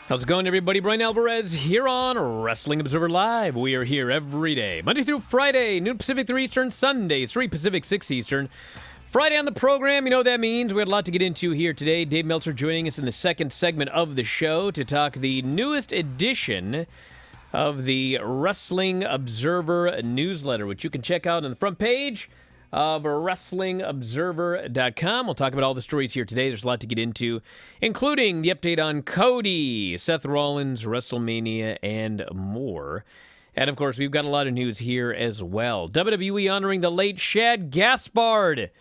How's it going, everybody? Bryan Alvarez here on Wrestling Observer Live. We are here every day, Monday through Friday, noon Pacific, 3 Eastern, Sundays, 3 Pacific, 6 Eastern. Friday on the program, you know what that means. We had a lot to get into here today. Dave Meltzer joining us in the second segment of the show to talk the newest edition of the Wrestling Observer newsletter, which you can check out on the front page of WrestlingObserver.com. We'll talk about all the stories here today. There's a lot to get into, including the update on Cody, Seth Rollins, WrestleMania, and more. And, of course, we've got a lot of news here as well. WWE honoring the late Shad Gaspard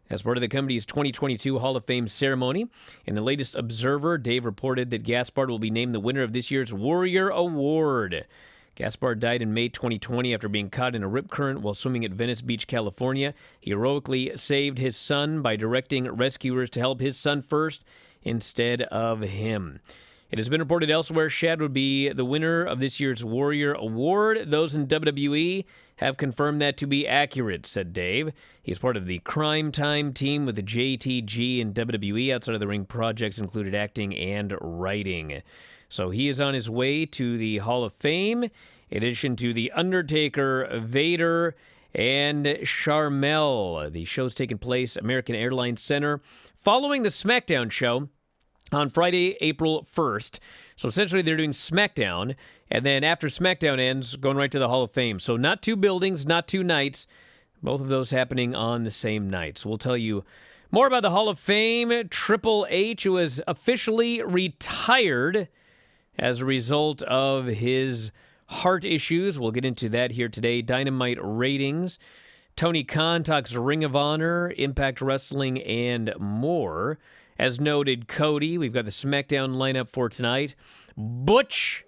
as part of the company's 2022 Hall of Fame ceremony. In the latest Observer, Dave reported that Gaspard will be named the winner of this year's Warrior Award. Gaspard died in May 2020 after being caught in a rip current while swimming at Venice Beach, California. He heroically saved his son by directing rescuers to help his son first instead of him. It has been reported elsewhere Shad would be the winner of this year's Warrior Award. Those in WWE have confirmed that to be accurate, said Dave. He's part of the Crime Time team with the JTG and WWE. Outside of the ring projects included acting and writing. So he is on his way to the Hall of Fame, in addition to The Undertaker, Vader, and Sharmell. The show's taking place at American Airlines Center following the SmackDown show on Friday, April 1st. So essentially they're doing SmackDown, and then after SmackDown ends, going right to the Hall of Fame. So not two buildings, not two nights, both of those happening on the same night. So we'll tell you more about the Hall of Fame. Triple H, who was officially retired as a result of his heart issues. We'll get into that here today. Dynamite ratings. Tony Khan talks Ring of Honor, Impact Wrestling, and more. As noted, Cody. We've got the SmackDown lineup for tonight. Butch,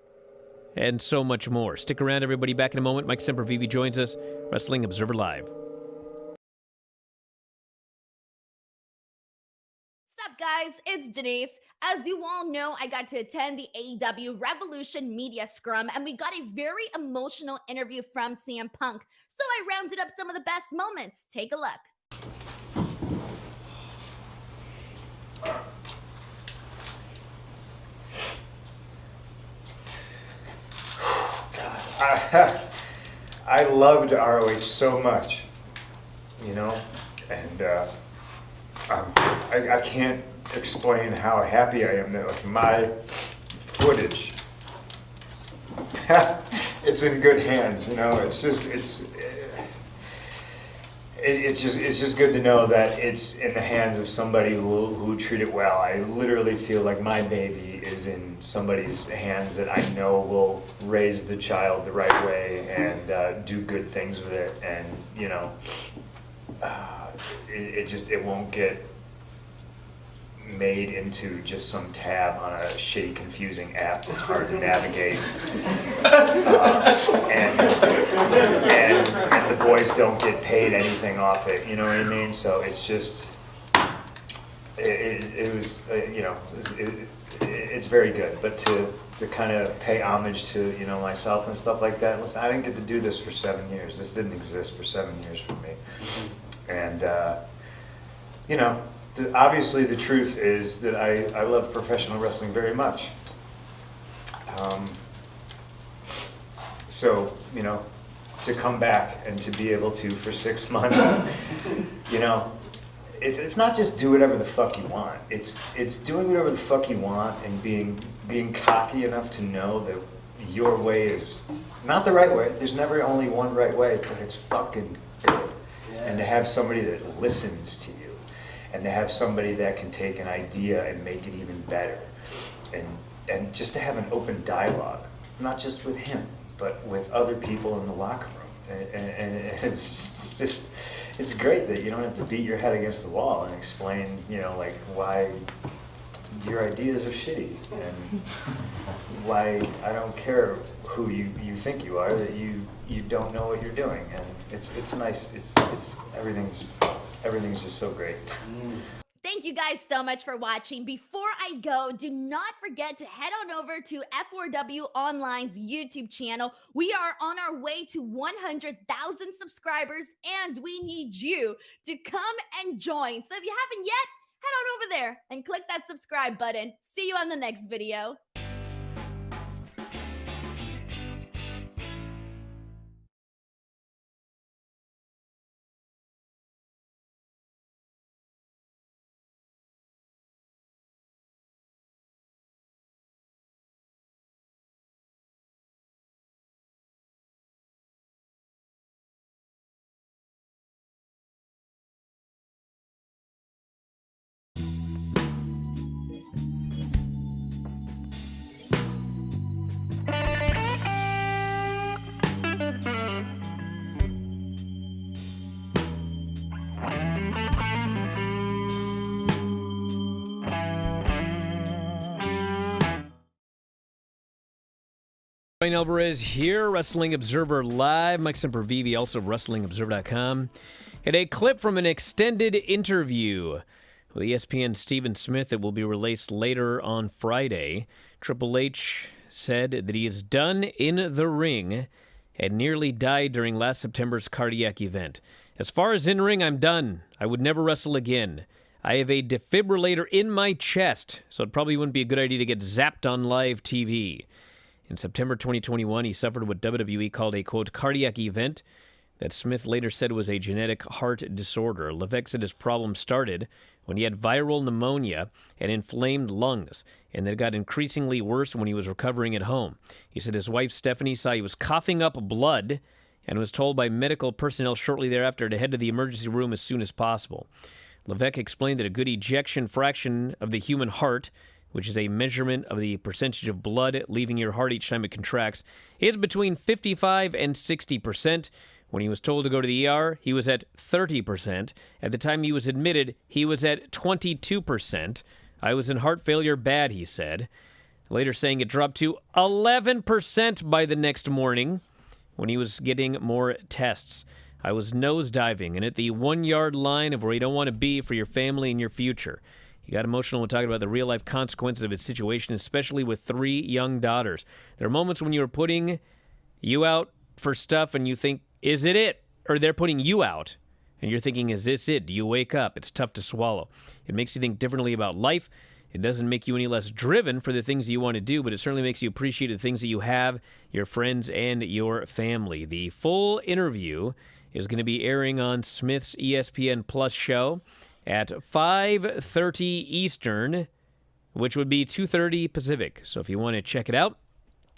and so much more. Stick around, everybody. Back in a moment. Mike Sempervive joins us. Wrestling Observer Live. What's up, guys? It's Denise. As you all know, I got to attend the AEW Revolution Media Scrum, and we got a very emotional interview from CM Punk. So I rounded up some of the best moments. Take a look. I loved ROH so much, you know, and I can't explain how happy I am that like my footage, it's in good hands, you know. It's just good to know that it's in the hands of somebody who treat it well. I literally feel like my baby is in somebody's hands that I know will raise the child the right way and do good things with it, and you know, it won't get made into just some tab on a shitty, confusing app that's hard to navigate, and the boys don't get paid anything off it. You know what I mean? So it's just it was you know, it's very good. But to kind of pay homage to, you know, myself and stuff like that. Listen, I didn't get to do this for 7 years. This didn't exist for 7 years for me, and you know. Obviously, the truth is that I love professional wrestling very much. So, you know, to come back and to be able to, for 6 months, you know, it's not just do whatever the fuck you want. It's doing whatever the fuck you want and being cocky enough to know that your way is not the right way. There's never only one right way, but it's fucking good. Yes. And to have somebody that listens to you. And to have somebody that can take an idea and make it even better, and just to have an open dialogue, not just with him, but with other people in the locker room, and it's just, it's great that you don't have to beat your head against the wall and explain, you know, like why your ideas are shitty and why I don't care who you think you are, that you don't know what you're doing, and it's nice. It's everything's just so great. Thank you guys so much for watching. Before I go, do not forget to head on over to F4W Online's YouTube channel. We are on our way to 100,000 subscribers, and we need you to come and join. So if you haven't yet, head on over there and click that subscribe button. See you on the next video. Bryan Alvarez here, Wrestling Observer Live. Mike Sempervive, also of WrestlingObserver.com. And a clip from an extended interview with ESPN's Stephen Smith that will be released later on Friday. Triple H said that he is done in the ring and nearly died during last September's cardiac event. As far as in-ring, I'm done. I would never wrestle again. I have a defibrillator in my chest, so it probably wouldn't be a good idea to get zapped on live TV. In September 2021, he suffered what WWE called a, quote, cardiac event that Smith later said was a genetic heart disorder. Levesque said his problem started when he had viral pneumonia and inflamed lungs, and that it got increasingly worse when he was recovering at home. He said his wife, Stephanie, saw he was coughing up blood and was told by medical personnel shortly thereafter to head to the emergency room as soon as possible. Levesque explained that a good ejection fraction of the human heart which is a measurement of the percentage of blood leaving your heart each time it contracts, is between 55 and 60%. When he was told to go to the ER, he was at 30%. At the time he was admitted, he was at 22%. I was in heart failure bad, he said. Later saying it dropped to 11% by the next morning when he was getting more tests. I was nosediving and at the 1 yard line of where you don't want to be for your family and your future. He got emotional when talking about the real-life consequences of his situation, especially with 3 young daughters. There are moments when you're putting you out for stuff and you think, is it it? Or they're putting you out and you're thinking, is this it? Do you wake up? It's tough to swallow. It makes you think differently about life. It doesn't make you any less driven for the things you want to do, but it certainly makes you appreciate the things that you have, your friends, and your family. The full interview is going to be airing on Smith's ESPN Plus show at 5:30 Eastern, which would be 2:30 Pacific. So if you want to check it out,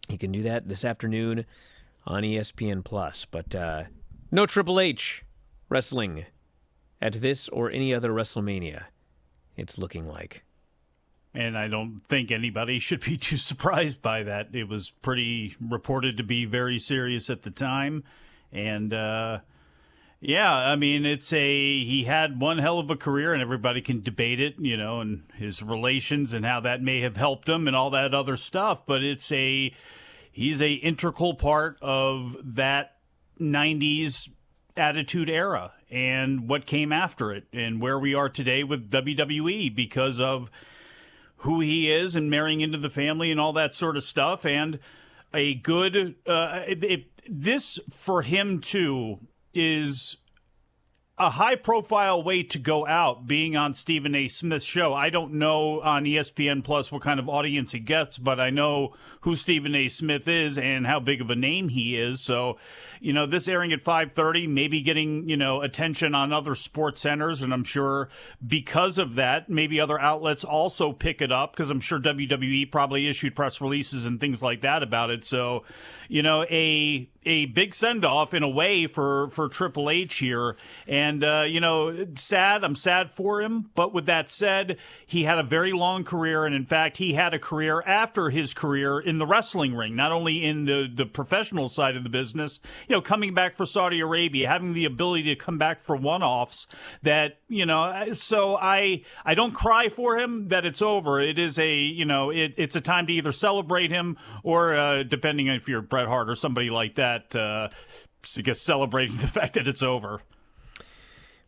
you can do that this afternoon on ESPN Plus. But no Triple H wrestling at this or any other WrestleMania, it's looking like. And I don't think anybody should be too surprised by that. It was pretty reported to be very serious at the time. And, yeah, I mean, he had one hell of a career, and everybody can debate it, and his relations and how that may have helped him and all that other stuff. But he's a integral part of that 90s Attitude Era and what came after it and where we are today with WWE because of who he is and marrying into the family and all that sort of stuff. And a good this for him too is a high-profile way to go out, being on Stephen A. Smith's show. I don't know on ESPN Plus what kind of audience he gets, but I know who Stephen A. Smith is and how big of a name he is. So, this airing at 5:30, maybe getting, attention on other sports centers, and I'm sure because of that, maybe other outlets also pick it up, because I'm sure WWE probably issued press releases and things like that about it. So, a big send-off in a way for Triple H here. And, sad. I'm sad for him. But with that said, he had a very long career. And, in fact, he had a career after his career in the wrestling ring, not only in the professional side of the business, coming back for Saudi Arabia, having the ability to come back for one-offs that, so I don't cry for him that it's over. It is it's a time to either celebrate him or, depending on if you're Bret Hart or somebody like that, I guess celebrating the fact that it's over.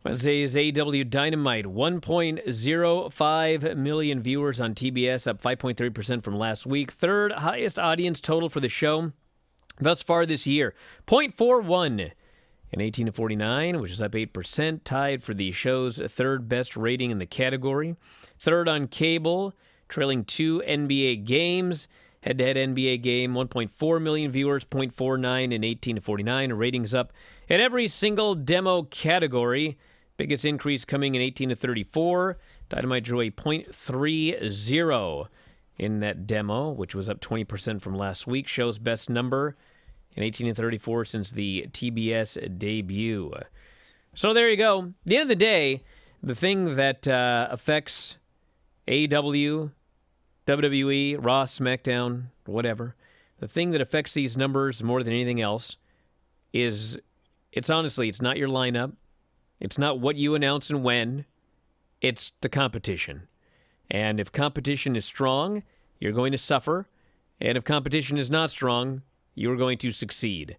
Wednesday is AEW Dynamite. 1.05 million viewers on TBS, up 5.3% from last week. Third highest audience total for the show thus far this year. 0.41 in 18 to 49, which is up 8%, tied for the show's third best rating in the category. Third on cable, trailing 2 NBA games. Head-to-head NBA game, 1.4 million viewers, 0.49 in 18 to 49. Ratings up in every single demo category. Biggest increase coming in 18 to 34. Dynamite drew a 0.30 in that demo, which was up 20% from last week. Show's best number in 18 to 34 since the TBS debut. So there you go. At the end of the day, the thing that affects AEW, WWE, Raw, SmackDown, whatever, the thing that affects these numbers more than anything else is, it's not your lineup. It's not what you announce and when. It's the competition. And if competition is strong, you're going to suffer. And if competition is not strong, you're going to succeed.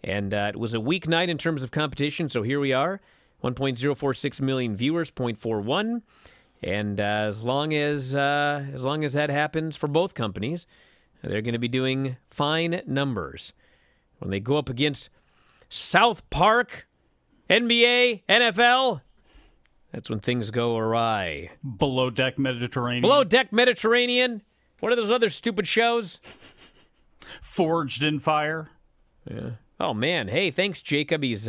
And it was a weak night in terms of competition, so here we are. 1.046 million viewers, 0.41. And as long as that happens for both companies, they're going to be doing fine numbers. When they go up against South Park, NBA, NFL, that's when things go awry. Below Deck Mediterranean. Below Deck Mediterranean. What are those other stupid shows? Forged in Fire. Yeah. Oh, man. Hey, thanks, Jacob. He's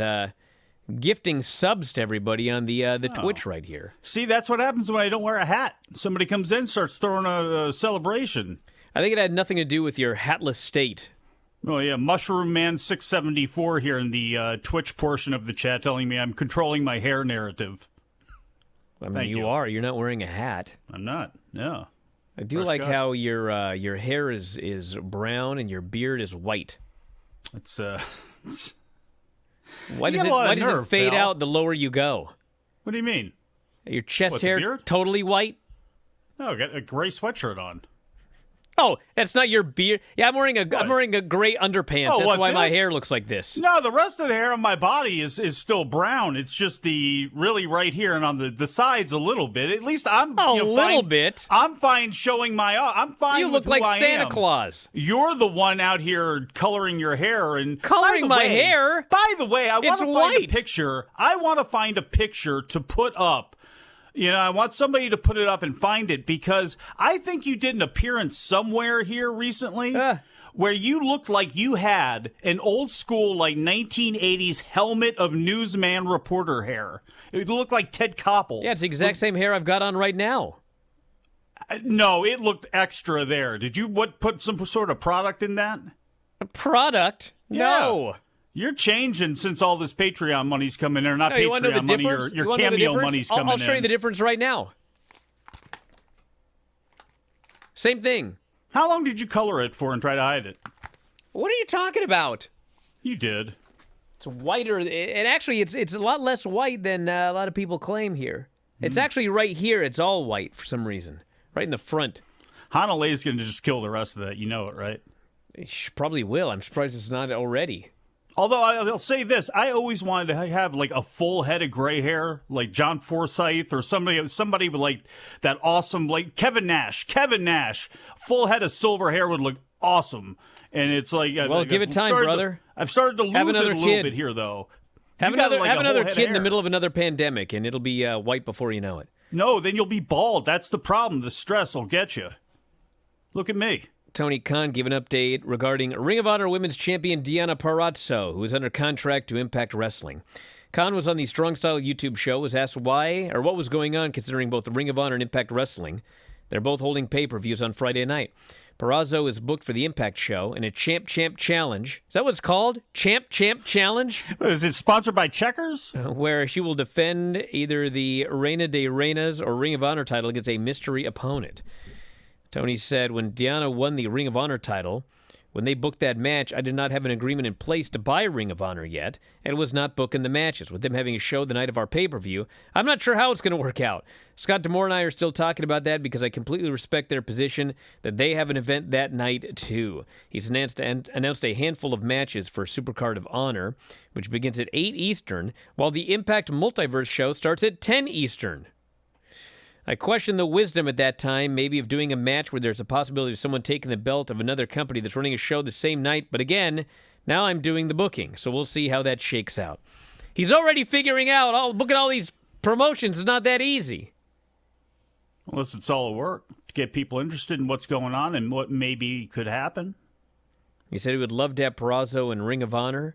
gifting subs to everybody on the Twitch right here. See, that's what happens when I don't wear a hat. Somebody comes in, starts throwing a celebration. I think it had nothing to do with your hatless state. Oh, yeah. Mushroom Man 674 here in the Twitch portion of the chat telling me I'm controlling my hair narrative. I mean, you are. You're not wearing a hat. I'm not. No. I do Fresh like cut. how your hair is brown and your beard is white. It's Why You does got it a lot of why does it nerve, fade pal. out the lower you go? What do you mean? Your chest What, the hair beard? totally white? No, I got a gray sweatshirt on. Oh, that's not your beard. Yeah, I'm wearing a gray underpants. Oh, That's what, why my this? hair looks like this. No, the rest of the hair on my body is still brown. It's just the really right here and on the sides a little bit. At least I'm Oh, a little fine, bit. I'm fine showing my. I'm fine. You with look who like I Santa am. Claus. You're the one out here coloring your hair and Coloring by the my way- hair? By the way, I want It's to find white. a picture. I want to find a picture to put up. You know, I want somebody to put it up and find it because I think you did an appearance somewhere here recently where you looked like you had an old school, like 1980s helmet of newsman reporter hair. It looked like Ted Koppel. Yeah, it's the exact same hair I've got on right now. No, it looked extra there. Did you put some sort of product in that? A product? No. You're changing since all this Patreon money's coming in, or not No, you want to know Patreon the money, difference? your You wanna know the cameo difference? money's coming in. I'll show you the difference right now. Same thing. How long did you color it for and try to hide it? What are you talking about? You did. It's whiter, and actually, it's a lot less white than a lot of people claim here. It's actually right here. It's all white for some reason, right in the front. Hanale's going to just kill the rest of that. You know it, right? She probably will. I'm surprised it's not already. Although I'll say this, I always wanted to have like a full head of gray hair, like John Forsythe or somebody with like that awesome, like Kevin Nash. Full head of silver hair would look awesome. And it's like, Well, give it time, brother. I've started to lose Have it a another little kid. bit here, though. Have You got, another like, have a another whole head kid in the hair. middle of another pandemic, and it'll be white before you know it. No, then you'll be bald. That's the problem. The stress will get you. Look at me. Tony Khan gave an update regarding Ring of Honor Women's Champion Deonna Purrazzo, who is under contract to Impact Wrestling. Khan was on the Strong Style YouTube show, was asked why or what was going on considering both Ring of Honor and Impact Wrestling. They're both holding pay-per-views on Friday night. Purrazzo is booked for the Impact show in a Champ Challenge. Is that what it's called? Champ Challenge? Is it sponsored by Checkers? Where she will defend either the Reina de Reinas or Ring of Honor title against a mystery opponent. Tony said, when Deonna won the Ring of Honor title, when they booked that match, I did not have an agreement in place to buy Ring of Honor yet, and was not booking the matches. With them having a show the night of our pay-per-view, I'm not sure how it's going to work out. Scott D'Amore and I are still talking about that because I completely respect their position that they have an event that night, too. He's announced a handful of matches for Supercard of Honor, which begins at 8 Eastern, while the Impact Multiverse show starts at 10 Eastern. I questioned the wisdom at that time, maybe of doing a match where there's a possibility of someone taking the belt of another company that's running a show the same night, but again, now I'm doing the booking, so we'll see how that shakes out. He's already figuring out, booking all these promotions is not that easy. Unless it's all a work to get people interested in what's going on and what maybe could happen. He said he would love to have Purrazzo in Ring of Honor.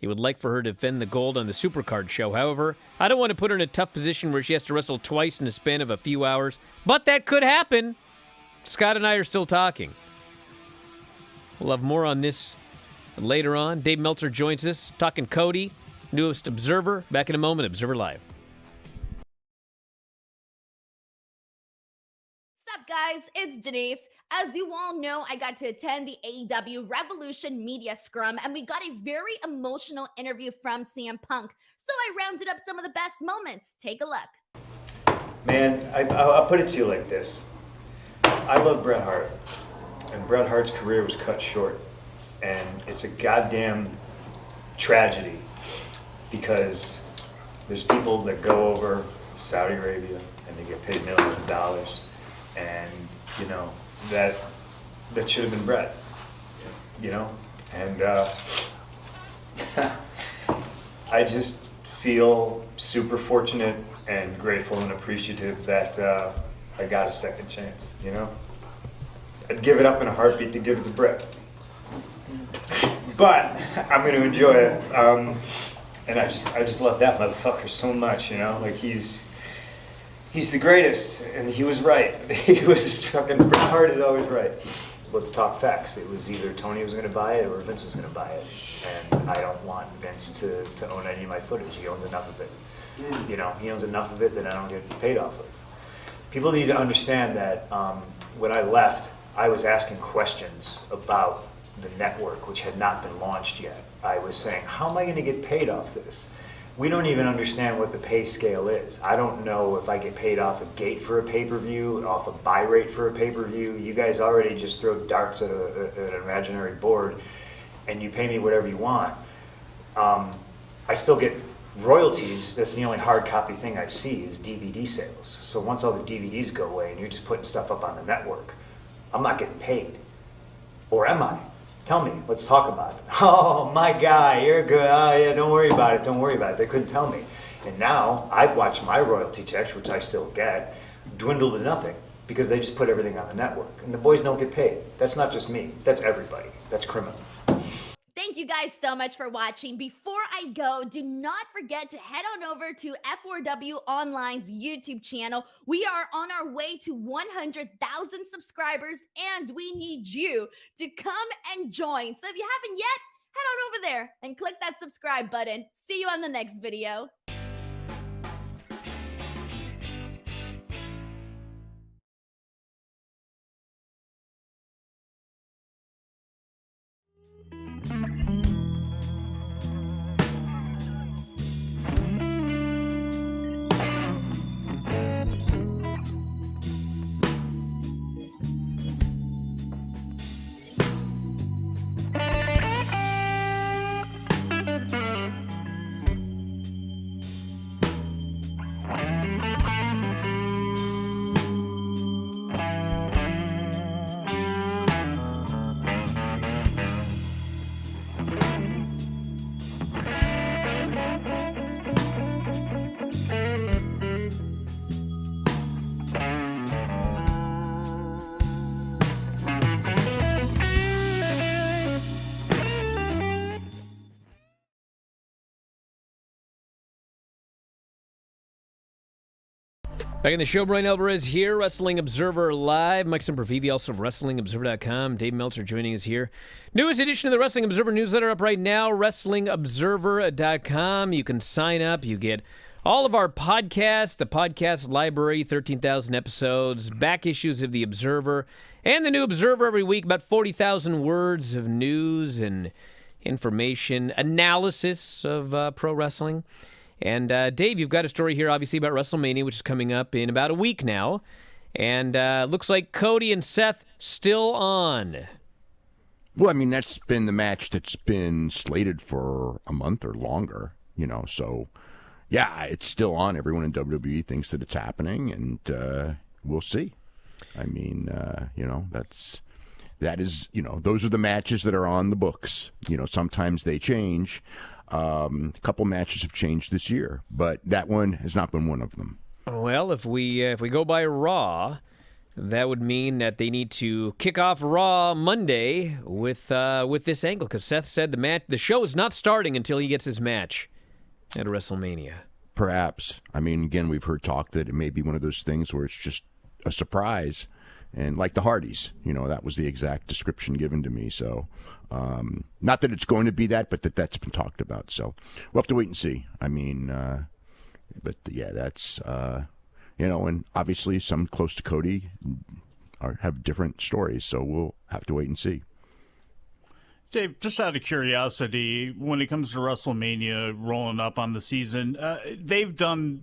He would like for her to defend the gold on the Supercard show. However, I don't want to put her in a tough position where she has to wrestle twice in the span of a few hours. But that could happen. Scott and I are still talking. We'll have more on this later on. Dave Meltzer joins us, talking Cody, newest Observer. Back in a moment, Observer Live. What's up, guys? It's Denise. As you all know, I got to attend the AEW Revolution Media Scrum, and we got a very emotional interview from CM Punk. So I rounded up some of the best moments. Take a look. Man, I'll put it to you like this. I love Bret Hart, and Bret Hart's career was cut short. And it's a goddamn tragedy because there's people that go over Saudi Arabia and they get paid millions of dollars. And, you know, that should have been Bret, you know? And I just feel super fortunate and grateful and appreciative that I got a second chance, you know? I'd give it up in a heartbeat to give it to Bret. But I'm going to enjoy it. And I just love that motherfucker so much, you know? Like, he's the greatest, and he was right. He was fucking, Bret Hart is always right. Let's talk facts. It was either Tony was going to buy it or Vince was going to buy it. And I don't want Vince to own any of my footage. He owns enough of it. You know, he owns enough of it that I don't get paid off of. People need to understand that when I left, I was asking questions about the network, which had not been launched yet. I was saying, how am I going to get paid off this? We don't even understand what the pay scale is. I don't know if I get paid off a gate for a pay-per-view, off a buy rate for a pay-per-view. You guys already just throw darts at an imaginary board, and you pay me whatever you want. I still get royalties. That's the only hard copy thing I see is DVD sales. So once all the DVDs go away and you're just putting stuff up on the network, I'm not getting paid. Or am I? Tell me, let's talk about it. Oh, my guy, you're good. Oh, yeah, don't worry about it, don't worry about it. They couldn't tell me. And now I've watched my royalty checks, which I still get, dwindle to nothing because they just put everything on the network. And the boys don't get paid. That's not just me, that's everybody. That's criminal. Thank you guys so much for watching. Before I go, do not forget to head on over to F4W Online's YouTube channel. We are on our way to 100,000 subscribers, and we need you to come and join. So if you haven't yet, head on over there and click that subscribe button. See you on the next video. Back in the show, Bryan Alvarez here, Wrestling Observer Live. Mike Sempervive, also of WrestlingObserver.com. Dave Meltzer joining us here. Newest edition of the Wrestling Observer newsletter up right now, WrestlingObserver.com. You can sign up. You get all of our podcasts, the podcast library, 13,000 episodes, back issues of The Observer, and the new Observer every week, about 40,000 words of news and information, analysis of pro wrestling. And Dave, you've got a story here, obviously, about WrestleMania, which is coming up in about a week now. And looks like Cody and Seth still on. Well, I mean, that's been the match that's been slated for a month or longer, you know. So, yeah, it's still on. Everyone in WWE thinks that it's happening, and we'll see. I mean, you know, that is, you know, those are the matches that are on the books. You know, sometimes they change. A couple matches have changed this year, but that one has not been one of them. Well, if we go by Raw, that would mean that they need to kick off Raw Monday with this angle, because Seth said the show is not starting until he gets his match at WrestleMania. Perhaps. I mean, again, we've heard talk that it may be one of those things where it's just a surprise. And like the Hardys, you know, that was the exact description given to me. So, not that it's going to be that, but that's been talked about. So we'll have to wait and see. I mean, but yeah, that's, you know, and obviously some close to Cody have different stories. So we'll have to wait and see. Dave, just out of curiosity, when it comes to WrestleMania rolling up on the season, they've done,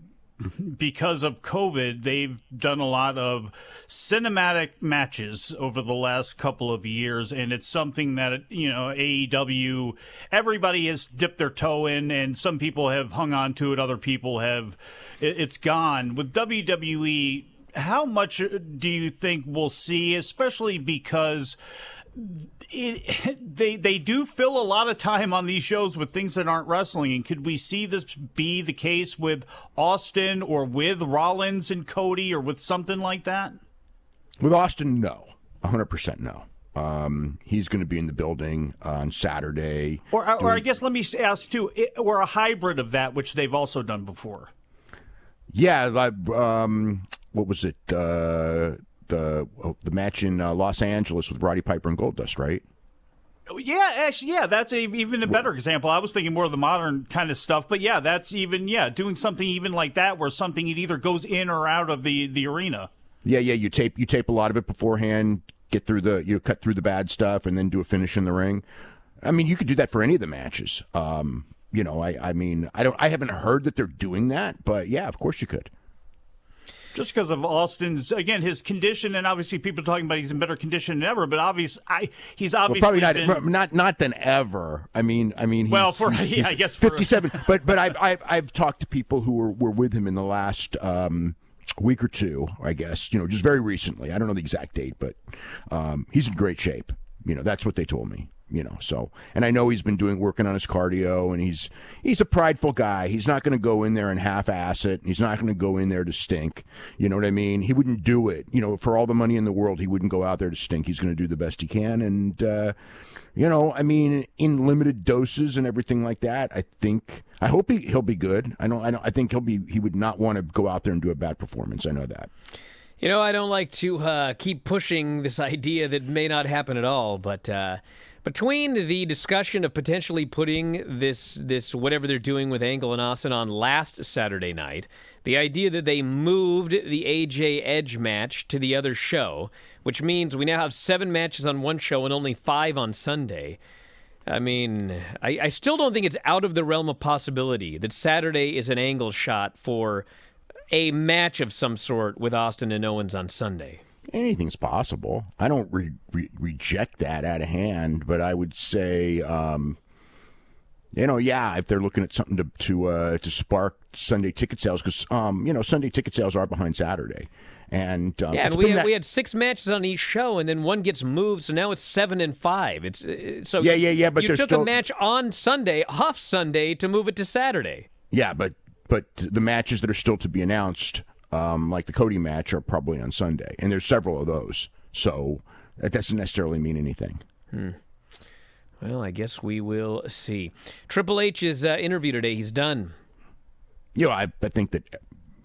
because of COVID, they've done a lot of cinematic matches over the last couple of years, and it's something that, you know, AEW, everybody has dipped their toe in, and some people have hung on to it, other people have, it's gone. With WWE, how much do you think we'll see, especially because they do fill a lot of time on these shows with things that aren't wrestling, and could we see this be the case with Austin or with Rollins and Cody or with something like that? With Austin, no. 100% no. He's going to be in the building on Saturday. Or I guess let me ask too, or a hybrid of that, which they've also done before. Yeah, what was it? The match in Los Angeles with Roddy Piper and Goldust, right? Yeah, actually, yeah, that's even a better example. I was thinking more of the modern kind of stuff, but yeah, that's even, doing something even like that where something it either goes in or out of the arena. Yeah, you tape a lot of it beforehand, get through cut through the bad stuff, and then do a finish in the ring. I mean, you could do that for any of the matches. I haven't heard that they're doing that, but yeah, of course you could. Just because of Austin's, again, his condition, and obviously people are talking about he's in better condition than ever, but he's obviously probably not than ever. I mean, I guess 57. But I've talked to people who were with him in the last week or two, I guess, just very recently. I don't know the exact date, but he's in great shape. That's what they told me. So, and I know he's been working on his cardio, and he's a prideful guy. He's not going to go in there and half-ass it. He's not going to go in there to stink. You know what I mean? He wouldn't do it. For all the money in the world, he wouldn't go out there to stink. He's going to do the best he can, and in limited doses and everything like that. I hope he'll be good. I think he would not want to go out there and do a bad performance. I know that. I don't like to keep pushing this idea that may not happen at all, but between the discussion of potentially putting this whatever they're doing with Angle and Austin on last Saturday night, the idea that they moved the AJ Edge match to the other show, which means we now have 7 matches on one show and only 5 on Sunday. I mean, I still don't think it's out of the realm of possibility that Saturday is an Angle shot for a match of some sort with Austin and Owens on Sunday. Anything's possible. I don't reject that out of hand, but I would say, if they're looking at something to spark Sunday ticket sales, because Sunday ticket sales are behind Saturday, and we had 6 matches on each show, and then one gets moved, so now it's 7 and 5. But you took a match on Sunday, off Sunday, to move it to Saturday. Yeah, but the matches that are still to be announced, like the Cody match, are probably on Sunday, and there's several of those, so that doesn't necessarily mean anything. Well, I guess we will see. Triple H's interview today, he's done. I think that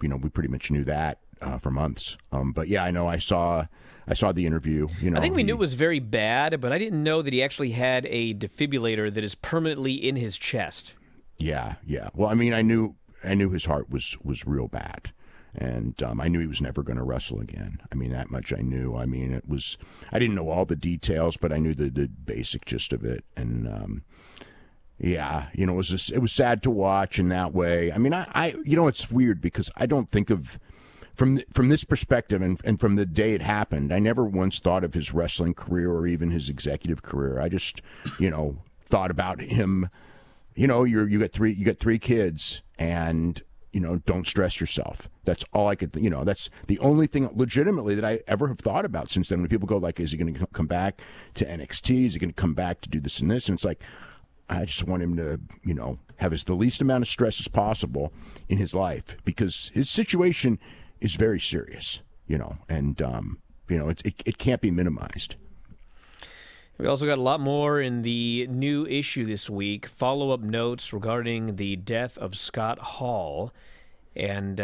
we pretty much knew that for months. But yeah, I know I saw the interview. I think we knew it was very bad, but I didn't know that he actually had a defibrillator that is permanently in his chest. Yeah. Well, I mean, I knew his heart was real bad. And I knew he was never going to wrestle again. I mean, that much I knew. I mean, I didn't know all the details, but I knew the basic gist of it. And, it was sad to watch in that way. I mean, it's weird because I don't think of, from this perspective and from the day it happened, I never once thought of his wrestling career or even his executive career. I just, thought about him, you got 3 kids, and don't stress yourself. That's all I could, that's the only thing legitimately that I ever have thought about since then. When people go like, is he going to come back to NXT? Is he going to come back to do this and this? And it's like, I just want him to, have the least amount of stress as possible in his life, because his situation is very serious, and, it can't be minimized. We also got a lot more in the new issue this week. Follow-up notes regarding the death of Scott Hall. And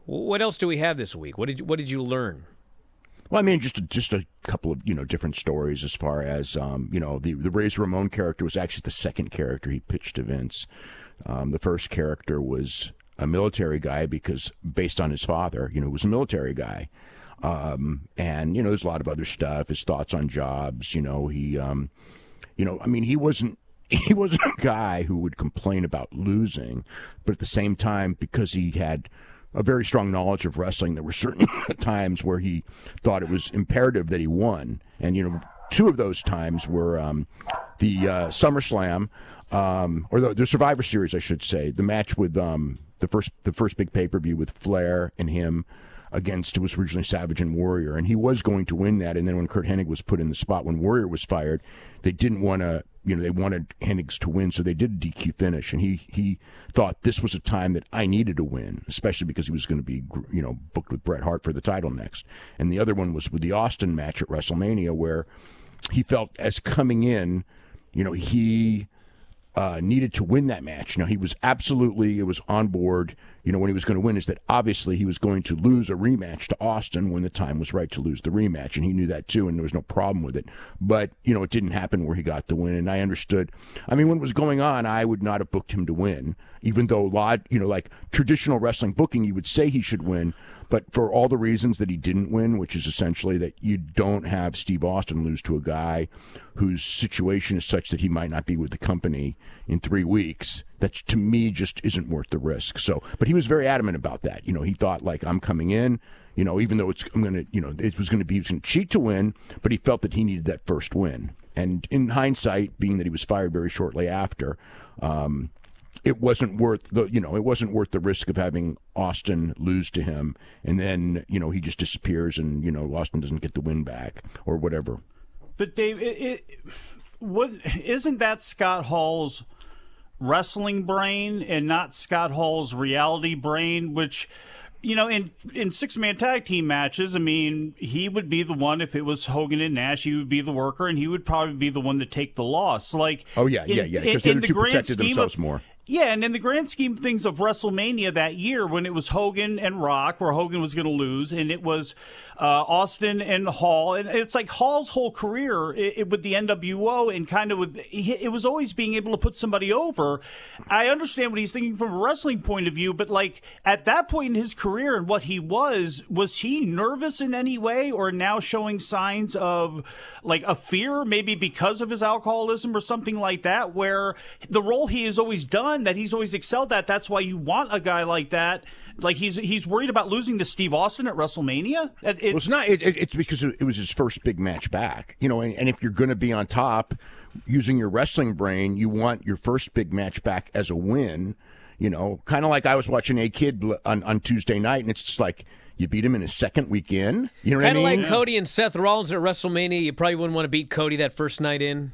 what else do we have this week? What did you learn? Well, I mean, just a couple of different stories as far as the Razor Ramon character was actually the second character he pitched to Vince. The first character was a military guy because based on his father, was a military guy. And there's a lot of other stuff, his thoughts on jobs, he wasn't a guy who would complain about losing, but at the same time, because he had a very strong knowledge of wrestling, there were certain times where he thought it was imperative that he won. And, 2 of those times were the SummerSlam, or the Survivor Series, I should say, the match with the first big pay-per-view with Flair and him, against, it was originally Savage and Warrior, and he was going to win that. And then when Kurt Hennig was put in the spot, when Warrior was fired, they didn't want to, they wanted Hennig to win, so they did a DQ finish. And he thought this was a time that I needed to win, especially because he was going to be, booked with Bret Hart for the title next. And the other one was with the Austin match at WrestleMania, where he felt as coming in, he needed to win that match. He was absolutely, it was on board. when he was going to win, is that obviously he was going to lose a rematch to Austin when the time was right to lose the rematch, and he knew that too, and there was no problem with it. But, it didn't happen where he got the win, and I understood. I mean, when it was going on, I would not have booked him to win, even though, like traditional wrestling booking, you would say he should win, but for all the reasons that he didn't win, which is essentially that you don't have Steve Austin lose to a guy whose situation is such that he might not be with the company in 3 weeks, that to me just isn't worth the risk. So, but he was very adamant about that. He thought, like, I'm coming in, even though he was going to cheat to win, but he felt that he needed that first win. And in hindsight, being that he was fired very shortly after, it wasn't worth the risk of having Austin lose to him, and then he just disappears, and Austin doesn't get the win back or whatever. But Dave, isn't that Scott Hall's wrestling brain and not Scott Hall's reality brain? Which, in 6-man tag team matches, I mean, he would be the one, if it was Hogan and Nash, he would be the worker, and he would probably be the one to take the loss. Like, oh yeah, because the other two protected themselves more. Yeah, and in the grand scheme of things of WrestleMania that year, when it was Hogan and Rock, where Hogan was going to lose, and it was Austin and Hall, and it's like Hall's whole career with the NWO and kind of it was always being able to put somebody over. I understand what he's thinking from a wrestling point of view, but like at that point in his career and what he was he nervous in any way, or now showing signs of like a fear, maybe because of his alcoholism or something like that, where the role he has always done, that he's always excelled at, that's why you want a guy like that. Like he's worried about losing to Steve Austin at WrestleMania. It's not. It's because it was his first big match back. And if you're going to be on top, using your wrestling brain, you want your first big match back as a win. Kind of like I was watching A Kid on Tuesday night, and it's just like, you beat him in his second weekend. You know what I mean? Kind of like Cody and Seth Rollins at WrestleMania. You probably wouldn't want to beat Cody that first night in.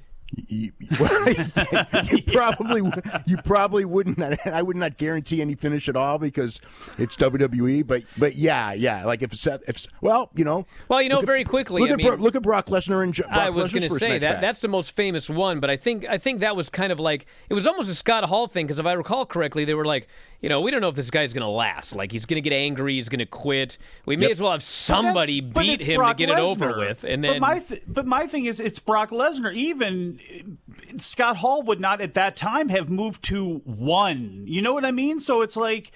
You probably wouldn't. I would not guarantee any finish at all because it's WWE. But yeah. Like if very quickly. Look at Brock Lesnar and Brock I was going to say that's the most famous one. But I think that was kind of like, it was almost a Scott Hall thing, because if I recall correctly, they were like, we don't know if this guy's going to last. Like, he's going to get angry. He's going to quit. We may as well have somebody beat him to get it over with. And then, but my thing is, it's Brock Lesnar. Even Scott Hall would not at that time have moved to 1. You know what I mean? So it's like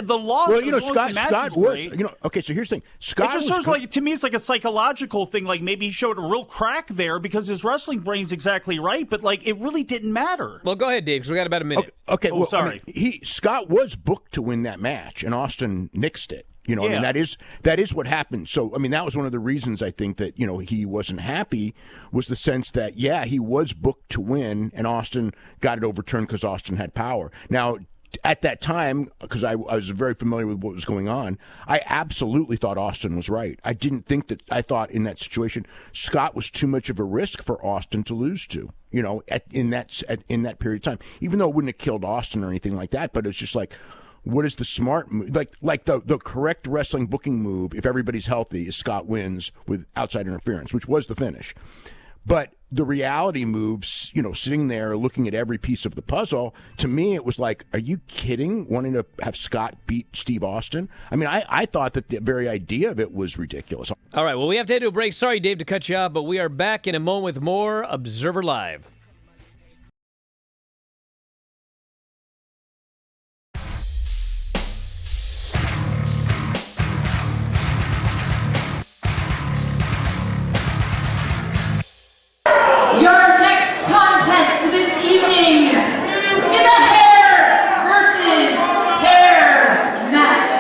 the loss. Well, Scott was. Okay. So here's the thing. Scott. It just sounds like, to me, it's like a psychological thing. Like maybe he showed a real crack there because his wrestling brain's exactly right, but like it really didn't matter. Well, go ahead, Dave, because we got about a minute. Okay. Well, sorry. Scott was booked to win that match, and Austin nixed it. I mean, that is what happened. So, I mean, that was one of the reasons I think that, he wasn't happy, was the sense that, he was booked to win, and Austin got it overturned because Austin had power. Now, at that time, because I was very familiar with what was going on, I absolutely thought Austin was right. I didn't think that. I thought in that situation, Scott was too much of a risk for Austin to lose to. In that period of time, even though it wouldn't have killed Austin or anything like that, but it's just like, what is the smart move? Like the correct wrestling booking move, if everybody's healthy, is Scott wins with outside interference, which was the finish. But the reality moves, sitting there looking at every piece of the puzzle, to me it was like, are you kidding, wanting to have Scott beat Steve Austin? I mean, I thought that the very idea of it was ridiculous. All right, well, we have to head to a break. Sorry, Dave, to cut you off, but we are back in a moment with more Observer Live. Your next contest this evening is a hair versus hair match.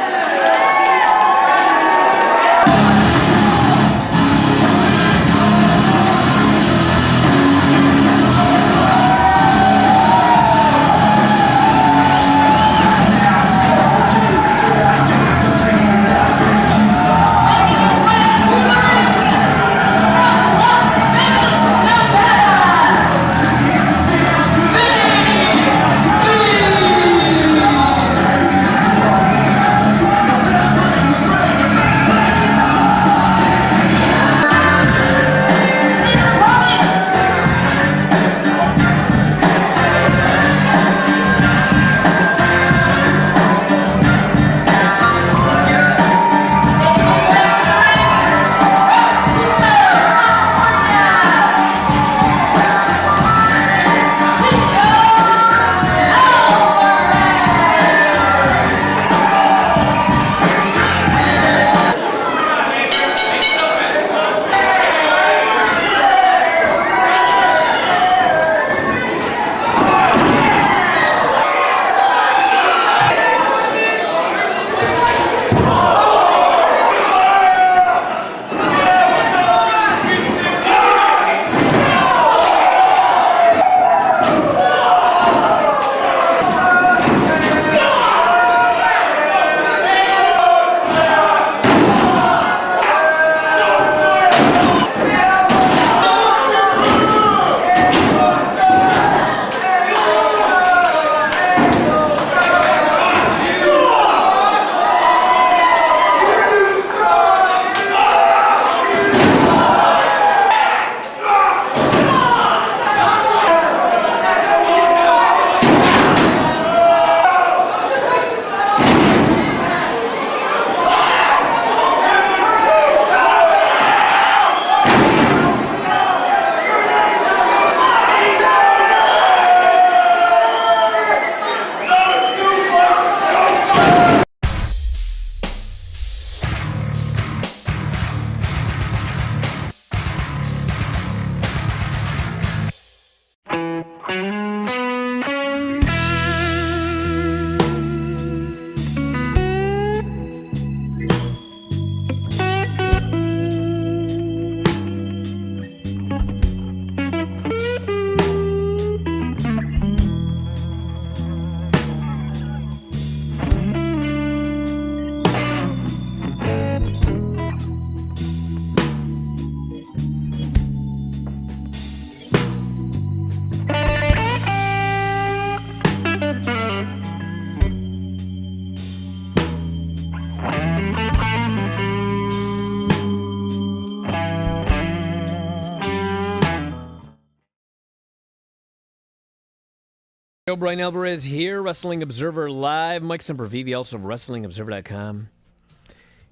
Bryan Alvarez here, Wrestling Observer Live. Mike Sempervive, also of WrestlingObserver.com.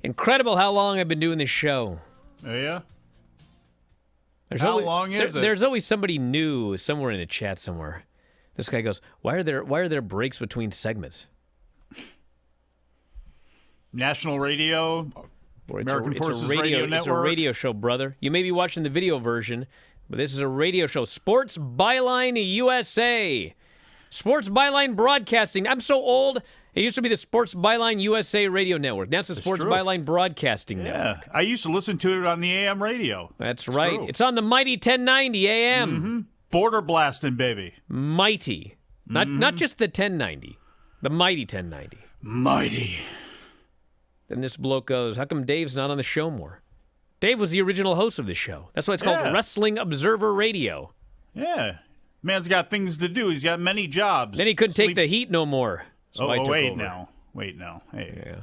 Incredible how long I've been doing this show. Oh, yeah? How long is it? There's always somebody new somewhere in the chat somewhere. This guy goes, why are there breaks between segments? National radio, American Forces Radio Network. It's a radio show, brother. You may be watching the video version, but this is a radio show. Sports Byline USA. Sports Byline Broadcasting. I'm so old. It used to be the Sports Byline USA Radio Network. Now it's the Sports Byline Broadcasting Network. Yeah, I used to listen to it on the AM radio. That's right. True. It's on the mighty 1090 AM. Mm-hmm. Border blasting, baby. Mighty. Not just the 1090. The mighty 1090. Mighty. Then this bloke goes, how come Dave's not on the show more? Dave was the original host of the show. That's why it's called Wrestling Observer Radio. Yeah. Man's got things to do. He's got many jobs. Then he couldn't take the heat no more. So I took wait over. now. Wait now. Hey. Yeah.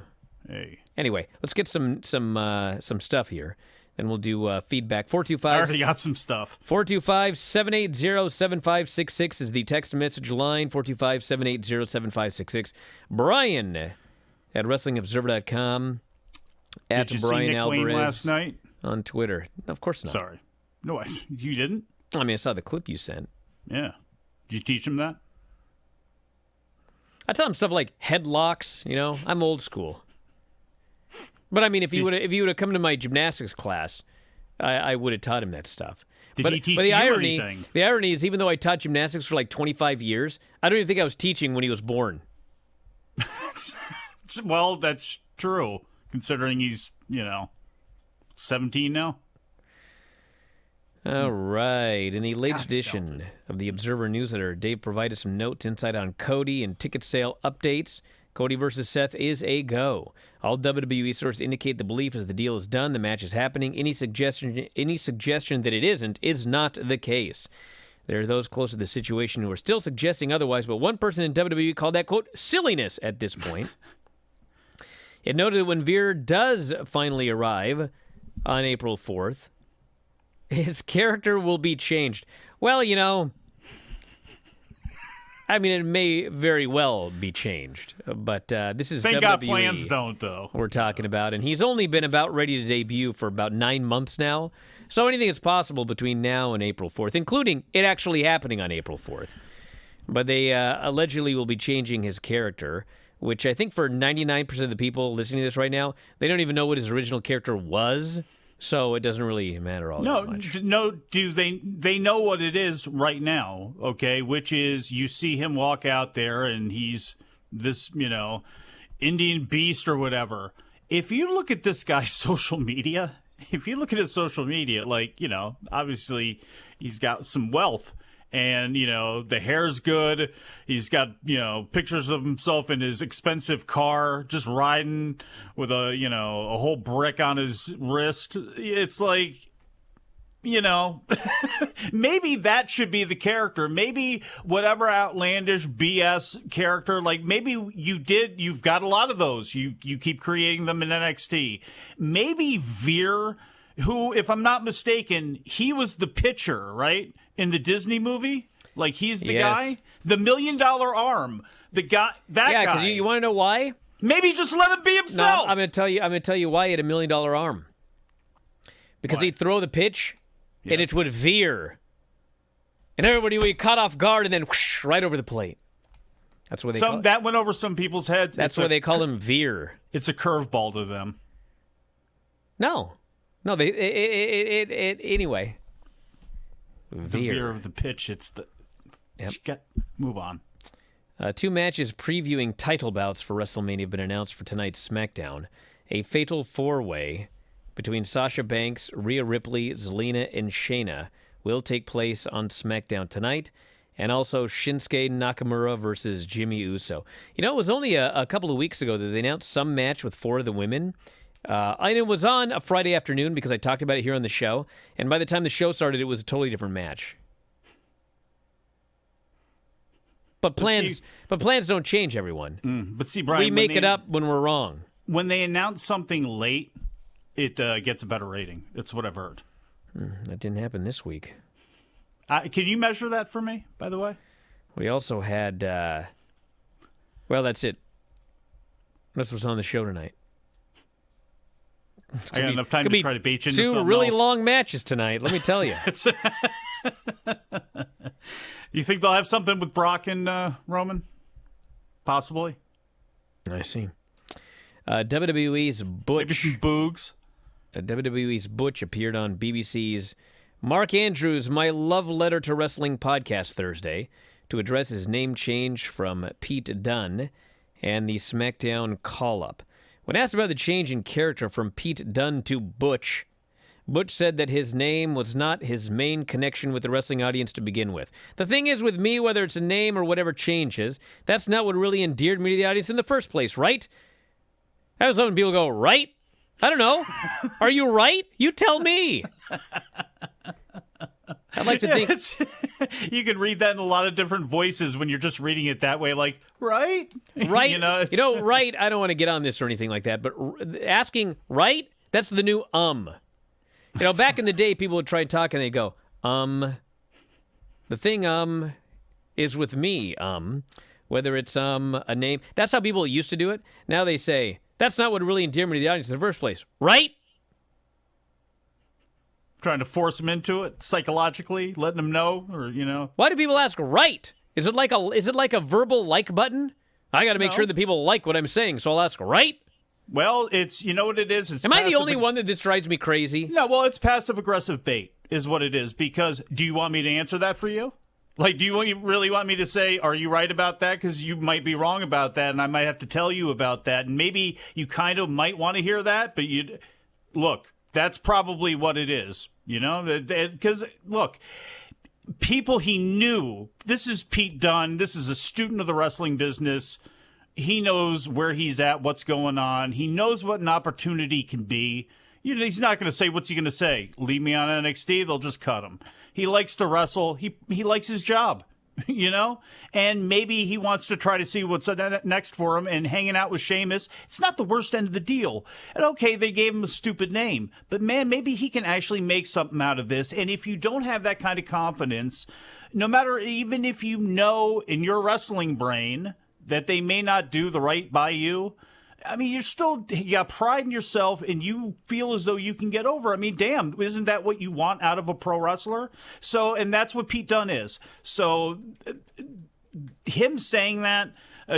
Hey. Anyway, let's get some stuff here. Then we'll do feedback. 425. I already got some stuff. 425-780-7566 is the text message line. 425-780-7566. Brian at WrestlingObserver.com. Did you Bryan see Nick Alvarez Wayne last night? On Twitter. Of course not. Sorry. No, you didn't? I mean, I saw the clip you sent. Yeah. Did you teach him that? I tell him stuff like headlocks, you know. I'm old school. But I mean, if you would have come to my gymnastics class, I would have taught him that stuff. Did he teach you anything? The irony is, even though I taught gymnastics for like 25 years, I don't even think I was teaching when he was born. Well, that's true, considering he's, 17 now. All right. In the latest edition of the Observer newsletter, Dave provided some notes, insight on Cody, and ticket sale updates. Cody versus Seth is a go. All WWE sources indicate the belief is the deal is done, the match is happening. Any suggestion that it isn't is not the case. There are those close to the situation who are still suggesting otherwise, but one person in WWE called that, quote, silliness at this point. It noted that when Veer does finally arrive on April 4th, his character will be changed. Well, I mean, it may very well be changed, but this is Thank WWE God plans don't, though. We're talking about, and he's only been about ready to debut for about 9 months now, so anything is possible between now and April 4th, including it actually happening on April 4th. But they allegedly will be changing his character, which I think for 99% of the people listening to this right now, they don't even know what his original character was. So it doesn't really matter all that much. No, they know what it is right now, okay? Which is you see him walk out there and he's this, Indian beast or whatever. If you look at this guy's social media, like, obviously he's got some wealth. And, the hair's good. He's got, pictures of himself in his expensive car, just riding with a whole brick on his wrist. It's like, maybe that should be the character. Maybe whatever outlandish BS character, like maybe you've got a lot of those. You keep creating them in NXT. Maybe Veer, who, if I'm not mistaken, he was the pitcher, right? In the Disney movie? Like, he's the guy? The $1 million arm. The guy, that guy. Yeah, because you want to know why? Maybe just let him be himself. No, I'm going to tell you why he had $1 million arm. Because he'd throw the pitch, and it would veer. And everybody would be caught off guard and then whoosh, right over the plate. That's what they call it. That went over some people's heads. That's why they call him Veer. It's a curveball to them. No, anyway. The veer of the pitch. It's the. Move on. 2 matches previewing title bouts for WrestleMania have been announced for tonight's SmackDown. A fatal 4-way between Sasha Banks, Rhea Ripley, Zelina, and Shayna will take place on SmackDown tonight. And also Shinsuke Nakamura versus Jimmy Uso. It was only a couple of weeks ago that they announced some match with 4 of the women. And it was on a Friday afternoon because I talked about it here on the show. And by the time the show started, it was a totally different match. But plans don't change, everyone. But see, Brian, we make it up when we're wrong. When they announce something late, it gets a better rating. That's what I've heard. That didn't happen this week. Can you measure that for me, by the way? We also had, well, that's it. That's what's on the show tonight. I got enough time to try to bait you into something two really else. long matches tonight, let me tell you. You think they'll have something with Brock and Roman? Possibly. I see. WWE's Butch. Maybe some boogs. WWE's Butch appeared on BBC's Mark Andrews' My Love Letter to Wrestling podcast Thursday to address his name change from Pete Dunne and the SmackDown call-up. When asked about the change in character from Pete Dunne to Butch, Butch said that his name was not his main connection with the wrestling audience to begin with. The thing is with me, whether it's a name or whatever changes, that's not what really endeared me to the audience in the first place, right? I was hoping people go, right? I don't know. Are you right? You tell me. I'd like to think... You can read that in a lot of different voices when you're just reading it that way, like, right? Right. you know, right, I don't want to get on this or anything like that, but asking right, that's the new back in the day, people would try and talk and they'd go, the thing, is with me, whether it's, a name. That's how people used to do it. Now they say, that's not what really endeared me to the audience in the first place. Right? trying to force them into it psychologically, letting them know, or Why do people ask right? Is it like a verbal like button? I got to make sure that people like what I'm saying, so I'll ask right. Well, it's what it is. It's Am I the only one that this drives me crazy? No, well, it's passive aggressive bait is what it is. Because do you want me to answer that for you? Like, do you really want me to say, are you right about that? Because you might be wrong about that, and I might have to tell you about that. And maybe you kind of might want to hear that, but look, that's probably what it is, Because, look, people he knew, this is Pete Dunne, this is a student of the wrestling business. He knows where he's at, what's going on. He knows what an opportunity can be. He's not going to say, what's he going to say? Leave me on NXT? They'll just cut him. He likes to wrestle. He likes his job, And maybe he wants to try to see what's next for him, and hanging out with Sheamus. It's not the worst end of the deal. And okay, they gave him a stupid name. But man, maybe he can actually make something out of this. And if you don't have that kind of confidence, no matter, even if you know in your wrestling brain that they may not do the right by you, I mean, you got pride in yourself and you feel as though you can get over. I mean, damn, isn't that what you want out of a pro wrestler? So, and that's what Pete Dunne is. So him saying that,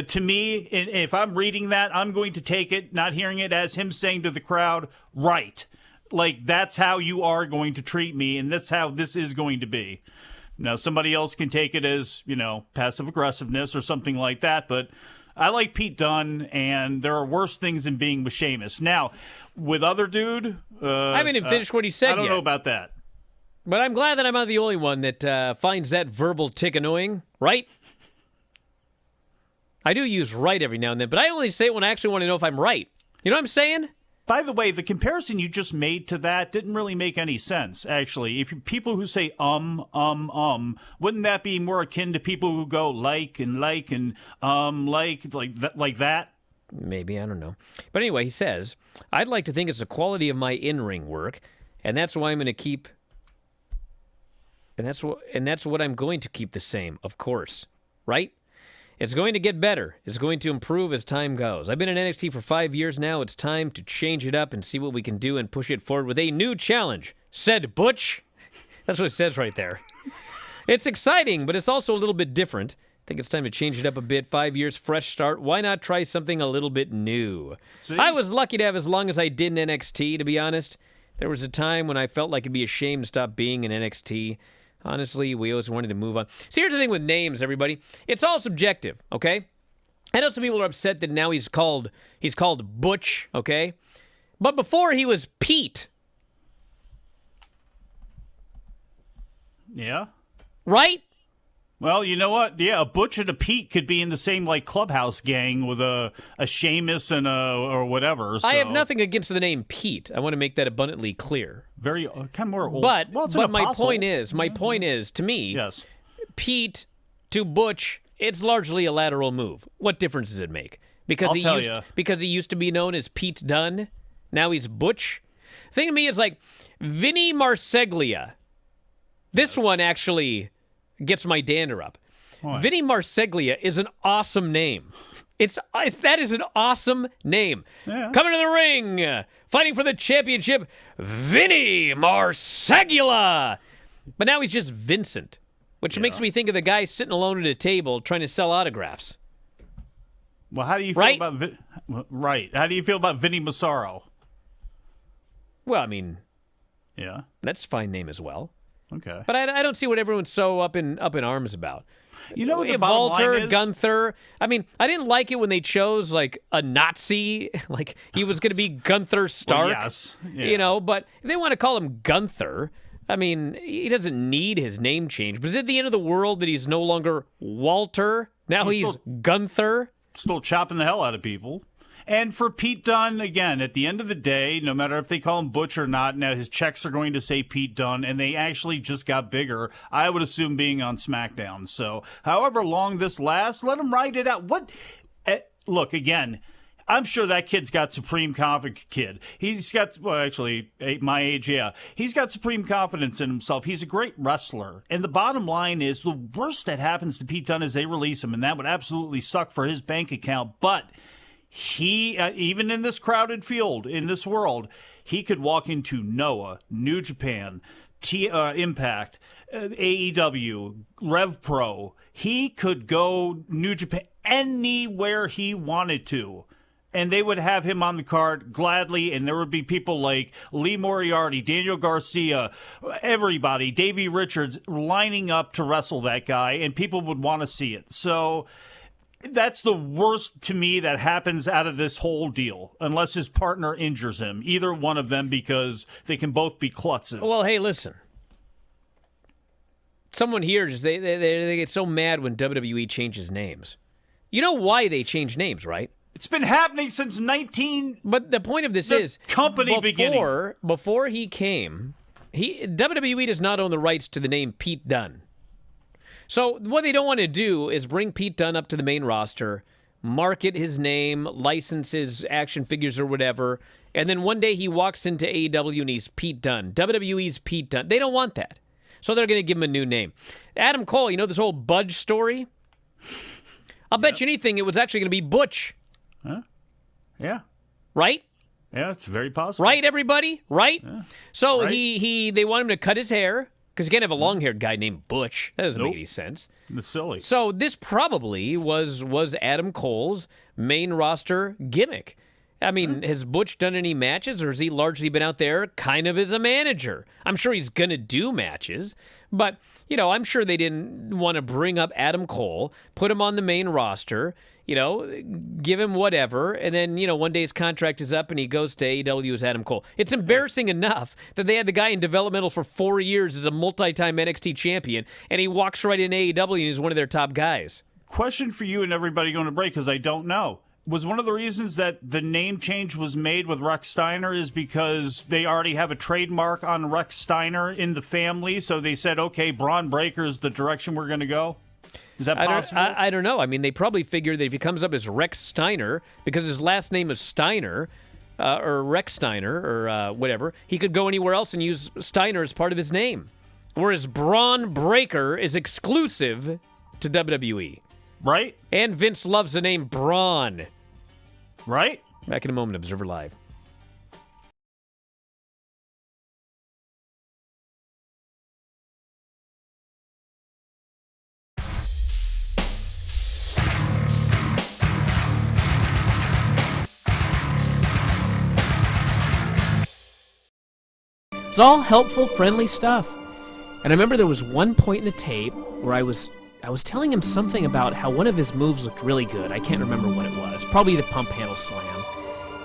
to me, if I'm reading that, I'm going to take it, not hearing it, as him saying to the crowd, right. Like, that's how you are going to treat me, and that's how this is going to be. Now, somebody else can take it as, passive aggressiveness or something like that, but I like Pete Dunne, and there are worse things than being with Sheamus. Now, with other dude... I haven't even finished what he said yet. I don't know about that. But I'm glad that I'm not the only one that finds that verbal tick annoying, right? I do use right every now and then, but I only say it when I actually want to know if I'm right. You know what I'm saying? By the way, the comparison you just made to that didn't really make any sense, actually. If people who say wouldn't that be more akin to people who go like like that? Maybe, I don't know. But anyway, he says, I'd like to think it's the quality of my in-ring work, and that's why I'm going to keep, and that's what I'm going to keep the same, of course, right? It's going to get better. It's going to improve as time goes. I've been in NXT for 5 years now. It's time to change it up and see what we can do and push it forward with a new challenge, said Butch. That's what it says right there. It's exciting, but it's also a little bit different. I think it's time to change it up a bit. 5 years, fresh start. Why not try something a little bit new? See? I was lucky to have as long as I did in NXT, to be honest. There was a time when I felt like it'd be a shame to stop being in NXT. Honestly, we always wanted to move on. See, here's the thing with names, everybody. It's all subjective, okay? I know some people are upset that now he's called Butch, okay? But before he was Pete. Yeah. Right? Well, you know what? Yeah, a Butch and a Pete could be in the same clubhouse gang with a Sheamus and or whatever. So. I have nothing against the name Pete. I want to make that abundantly clear. Very kind of more old. But my point is, to me, yes, Pete to Butch, it's largely a lateral move. What difference does it make? Because he used to be known as Pete Dunne. Now he's Butch. The thing to me is like Vinny Marseglia. This one actually gets my dander up. What? Vinny Marseglia is an awesome name. That is an awesome name. Yeah. Coming to the ring, fighting for the championship, Vinny Marseglia. But now he's just Vincent, which makes me think of the guy sitting alone at a table trying to sell autographs. Well, how do you feel Right? about right? How do you feel about Vinny Massaro? Well, I mean, Yeah. that's a fine name as well. Okay. But I don't see what everyone's so up in arms about. You know what the bottom Walter, line is? Gunther. I mean, I didn't like it when they chose like a Nazi, like he was going to be Gunther Stark. Well, yes. Yeah. You know, but if they want to call him Gunther, I mean, he doesn't need his name changed. But is it the end of the world that he's no longer Walter? Now he's Gunther? Still chopping the hell out of people. And for Pete Dunne, again, at the end of the day, no matter if they call him Butch or not, now his checks are going to say Pete Dunne, and they actually just got bigger, I would assume, being on SmackDown. So however long this lasts, let him ride it out. Look, again, I'm sure that kid's got supreme confidence. He's got, well, actually, my age, yeah. He's got supreme confidence in himself. He's a great wrestler. And the bottom line is the worst that happens to Pete Dunne is they release him, and that would absolutely suck for his bank account. But he, even in this crowded field, in this world, he could walk into Noah, New Japan, Impact, AEW, Rev Pro. He could go New Japan anywhere he wanted to. And they would have him on the card gladly, and there would be people like Lee Moriarty, Daniel Garcia, everybody, Davey Richards, lining up to wrestle that guy, and people would want to see it. So that's the worst to me that happens out of this whole deal, unless his partner injures him, either one of them, because they can both be klutzes. Well, hey, listen. Someone here, just they get so mad when WWE changes names. You know why they change names, right? It's been happening since 19... But the point of this The is, company beginning. Before he came, WWE does not own the rights to the name Pete Dunne. So what they don't want to do is bring Pete Dunne up to the main roster, market his name, license his action figures or whatever, and then one day he walks into AEW and he's Pete Dunne. WWE's Pete Dunne. They don't want that. So they're going to give him a new name. Adam Cole, you know this whole Budge story? I'll bet you anything it was actually going to be Butch. Huh? Yeah. Right? Yeah, it's very possible. Right, everybody? Right? Yeah. So Right. they want him to cut his hair, because you can't have a long-haired guy named Butch. That doesn't Nope. make any sense. It's silly. So this probably was Adam Cole's main roster gimmick. I mean, has Butch done any matches, or has he largely been out there kind of as a manager? I'm sure he's going to do matches, but, you know, I'm sure they didn't want to bring up Adam Cole, put him on the main roster, you know, give him whatever, and then, you know, one day his contract is up and he goes to AEW as Adam Cole. It's embarrassing enough that they had the guy in developmental for 4 years as a multi-time NXT champion, and he walks right in AEW and he's one of their top guys. Question for you and everybody going to break, because I don't know. Was one of the reasons that the name change was made with Rex Steiner is because they already have a trademark on Rex Steiner in the family, so they said, okay, Braun Breaker is the direction we're going to go? Is that possible? I don't know. I mean, they probably figured that if he comes up as Rex Steiner, because his last name is Steiner, or Rex Steiner, or whatever, he could go anywhere else and use Steiner as part of his name. Whereas Braun Breaker is exclusive to WWE. Right? And Vince loves the name Braun. Right? Back in a moment, Observer Live. It's all helpful, friendly stuff. And I remember there was one point in the tape where I was telling him something about how one of his moves looked really good. I can't remember what it was. Probably the pump handle slam.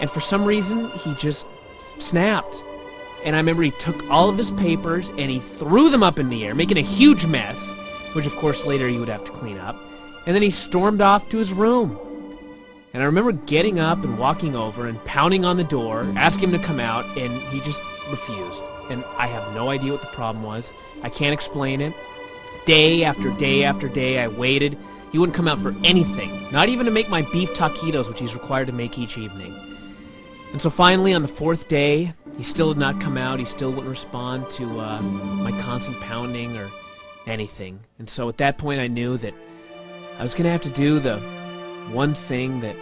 And for some reason, he just snapped. And I remember he took all of his papers and he threw them up in the air, making a huge mess, which of course later he would have to clean up. And then he stormed off to his room. And I remember getting up and walking over and pounding on the door, asking him to come out, and he just refused. And I have no idea what the problem was. I can't explain it. Day after day after day, I waited. He wouldn't come out for anything, not even to make my beef taquitos, which he's required to make each evening. And so finally, on the fourth day, he still did not come out. He still wouldn't respond to my constant pounding or anything. And so at that point, I knew that I was going to have to do the one thing that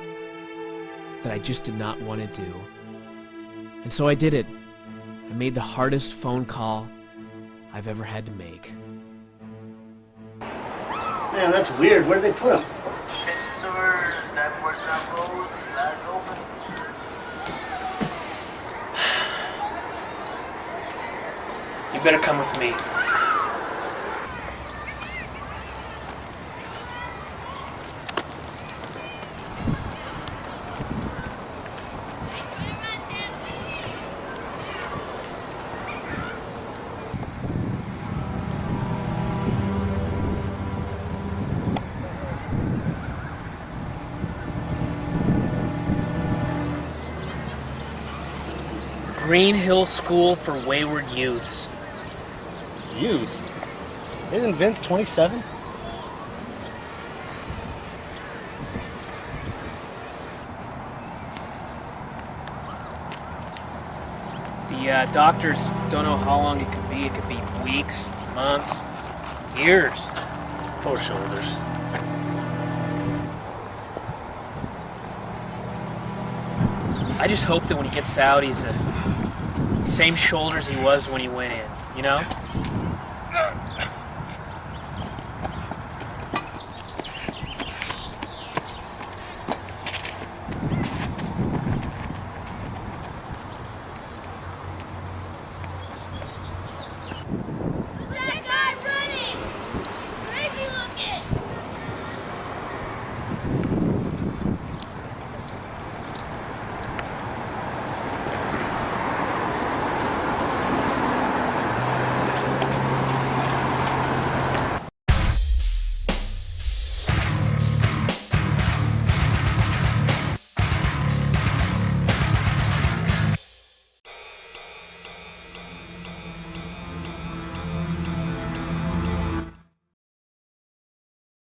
I just did not want to do. And so I did it. I made the hardest phone call I've ever had to make. Man, that's weird. Where did they put him? You better come with me. Green Hill School for Wayward Youths. Youth? Isn't Vince 27? The doctors don't know how long it could be. It could be weeks, months, years. Poor shoulders. I just hope that when he gets out, he's the same shoulders he was when he went in, you know? That guy running! He's crazy looking!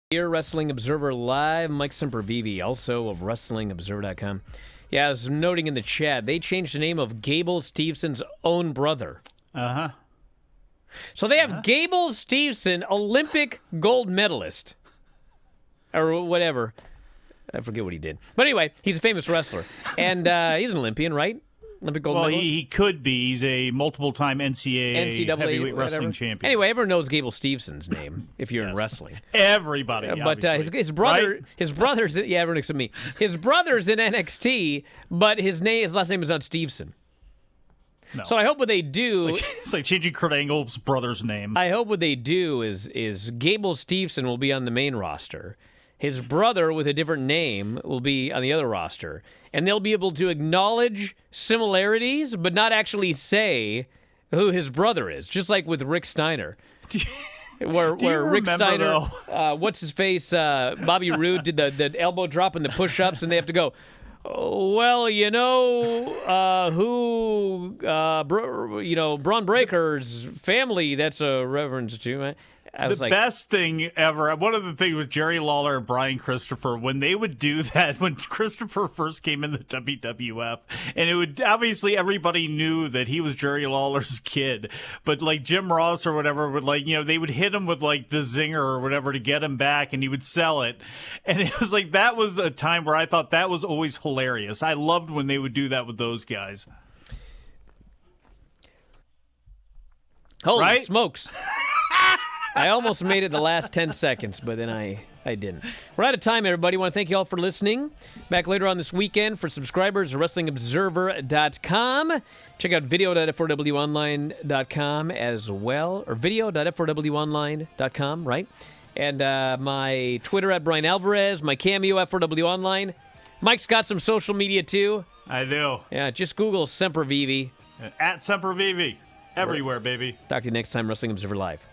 Here, Wrestling Observer Live, Mike Sempervive, also of WrestlingObserver.com. Yeah, I was noting in the chat, they changed the name of Gable Stevenson's own brother. Uh-huh. So they have Gable Stevenson, Olympic gold medalist. Or whatever. I forget what he did. But anyway, he's a famous wrestler. And he's an Olympian, right? Olympic gold medalist? He could be. He's a multiple-time NCAA heavyweight wrestling champion. Anyway, everyone knows Gable Stevenson's name if you're in wrestling. Everybody, but his brother, right? his brother's everyone except me. His brother's in NXT, but his last name is not Stevenson. No. So I hope what they do. It's like changing Kurt Angle's brother's name. I hope what they do is Gable Stevenson will be on the main roster. His brother with a different name will be on the other roster. And they'll be able to acknowledge similarities, but not actually say who his brother is. Just like with Rick Steiner. Where Rick Steiner, what's his face, Bobby Roode did the elbow drop and the push-ups, and they have to go, oh, well, Braun Breaker's family, that's a reference to. The best thing ever, one of the things with Jerry Lawler and Brian Christopher, when they would do that, when Christopher first came in the WWF, and it would, obviously everybody knew that he was Jerry Lawler's kid, but like Jim Ross or whatever would they would hit him with like the zinger or whatever to get him back, and he would sell it. And it was like, that was a time where I thought that was always hilarious. I loved when they would do that with those guys. Holy smokes. I almost made it the last 10 seconds, but then I didn't. We're out of time, everybody. I want to thank you all for listening. Back later on this weekend for subscribers, WrestlingObserver.com. Check out video.f4wonline.com as well, or video.f4wonline.com, right? And my Twitter at Bryan Alvarez, my Cameo at 4W Online. Mike's got some social media, too. I do. Yeah, just Google Sempervive. At Sempervive. Everywhere, baby. Talk to you next time, Wrestling Observer Live.